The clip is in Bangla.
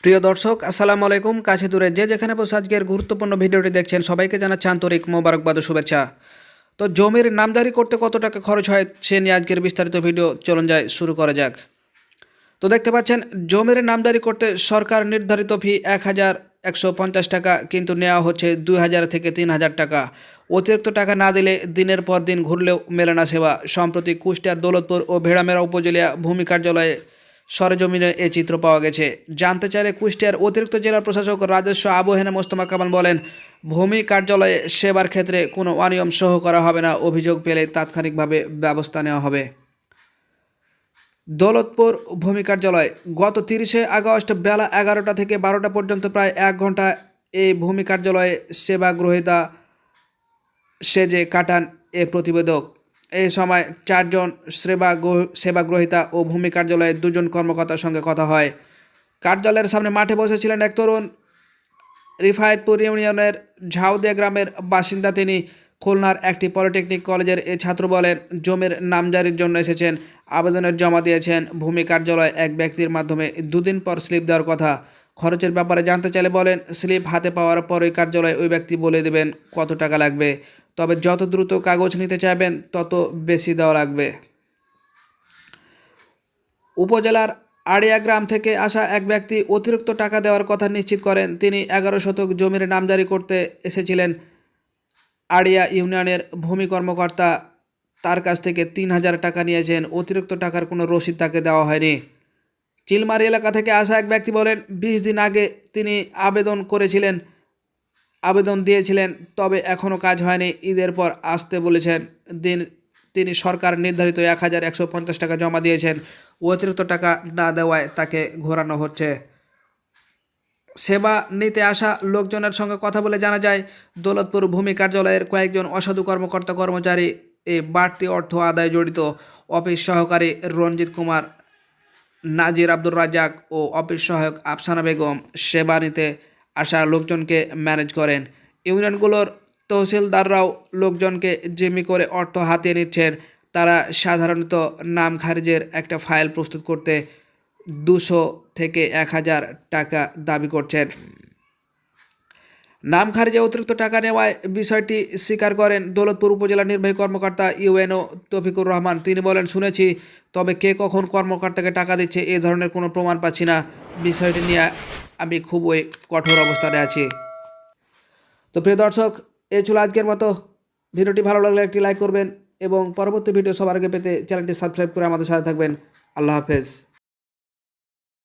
প্রিয় দর্শক আসসালামু আলাইকুম। কাছে দূরে যে যেখানে বসে আজকের গুরুত্বপূর্ণ ভিডিওটি দেখছেন সবাইকে জানাচ্ছি আন্তরিক মোবারকবাদ ও শুভেচ্ছা। তো জমির নামজারি করতে কত টাকা খরচ হয় সে নিয়ে আজকের বিস্তারিত ভিডিও, চলুন যায় শুরু করা যাক। তো দেখতে পাচ্ছেন জমির নামজারি করতে সরকার নির্ধারিত ফি ১,১৫০ টাকা, কিন্তু নেওয়া হচ্ছে ২,০০০ থেকে ৩,০০০ টাকা। অতিরিক্ত টাকা না দিলে দিনের পর দিন ঘুরলেও মেলে না সেবা। সম্প্রতি কুষ্টিয়ার দৌলতপুর ও ভেড়ামেরা উপজেলা ভূমি কার্যালয়ে সরেজমিনে এই চিত্র পাওয়া গেছে। জানতে চাইলে কুষ্টিয়ার অতিরিক্ত জেলা প্রশাসক রাজস্ব আবু হেনা মোস্তফা কামাল বলেন, ভূমি কার্যালয়ে সেবার ক্ষেত্রে কোনো অনিয়ম সহ করা হবে না, অভিযোগ পেলে তাৎক্ষণিকভাবে ব্যবস্থা নেওয়া হবে। দৌলতপুর ভূমি কার্যালয় গত ৩০শে আগস্ট বেলা ১১টা থেকে ১২টা পর্যন্ত প্রায় ১ ঘন্টা এই ভূমি কার্যালয়ে সেবা গ্রহীতা সেজে কাটান এ প্রতিবেদক। এই সময় ৪ জন সেবাগ্রহীতা ও ভূমি কার্যালয়ের ২ জন কর্মকর্তার সঙ্গে কথা হয়। কার্যালয়ের সামনে মাঠে বসেছিলেন এক তরুণ। রিফায়েতপুর ইউনিয়নের ঝাউদিয়া গ্রামের বাসিন্দা তিনি। খুলনার একটি পলিটেকনিক কলেজের এই ছাত্র বলেন, জমির নামজারির জন্য এসেছেন, আবেদনের জমা দিয়েছেন। ভূমি কার্যালয় এক ব্যক্তির মাধ্যমে ২ দিন পর স্লিপ দেওয়ার কথা। খরচের ব্যাপারে জানতে চাইলে বলেন, স্লিপ হাতে পাওয়ার পরই কার্যালয়ে ওই ব্যক্তি বলে দেবেন কত টাকা লাগবে, তবে যত দ্রুত কাগজ নিতে চাইবেন তত বেশি দেওয়া লাগবে। উপজেলার আড়িয়া গ্রাম থেকে আসা এক ব্যক্তি অতিরিক্ত টাকা দেওয়ার কথা নিশ্চিত করেন। তিনি ১১ শতক জমির নামজারি করতে এসেছিলেন। আড়িয়া ইউনিয়নের ভূমি কর্মকর্তা তার কাছ থেকে ৩,০০০ টাকা নিয়েছেন। অতিরিক্ত টাকার কোনো রসিদ তাকে দেওয়া হয়নি। চিলমারি এলাকা থেকে আসা এক ব্যক্তি বলেন, ২০ দিন আগে তিনি আবেদন দিয়েছিলেন, তবে এখনও কাজ হয়নি। ঈদের পর আসতে বলেছেন। তিনি সরকার নির্ধারিত ১,১৫০ টাকা জমা দিয়েছেন। অতিরিক্ত টাকা না দেওয়ায় তাকে ঘোরানো হচ্ছে। সেবা নিতে আসা লোকজনের সঙ্গে কথা বলে জানা যায়, দৌলতপুর ভূমি কার্যালয়ের কয়েকজন অসাধু কর্মচারী এই বাড়তি অর্থ আদায়ে জড়িত। অফিস সহকারী রঞ্জিত কুমার, নাজির আব্দুর রাজ্জাক ও অফিস সহায়ক আফসানা বেগম সেবা নিতে আসা লোকজনকে ম্যানেজ করেন। ইউনিয়নগুলোর তহসিলদাররাও লোকজনকে জিম্মি করে অর্থ হাতিয়ে নিচ্ছেন। তারা সাধারণত নাম খারিজের একটা ফাইল প্রস্তুত করতে ২০০ থেকে ১,০০০ টাকা দাবি করছেন। নাম খারিজে অতিরিক্ত টাকা নেওয়ায় বিষয়টি স্বীকার করেন দৌলতপুর উপজেলা নির্বাহী কর্মকর্তা ইউএনও তৌফিকুর রহমান। তিনি বলেন, শুনেছি, তবে কে কখন কর্মকর্তাকে টাকা দিচ্ছে এ ধরনের কোনো প্রমাণ পাচ্ছি না। বিষয়টি নিয়ে আমি খুবই কঠোর অবস্থানে আছি। তো প্রিয় দর্শক, এ ছিল আজকের মতো। ভিডিওটি ভালো লাগলে একটি লাইক করবেন এবং পরবর্তী ভিডিও সবার আগে পেতে চ্যানেলটি সাবস্ক্রাইব করে আমাদের সাথে থাকবেন। আল্লাহ হাফেজ।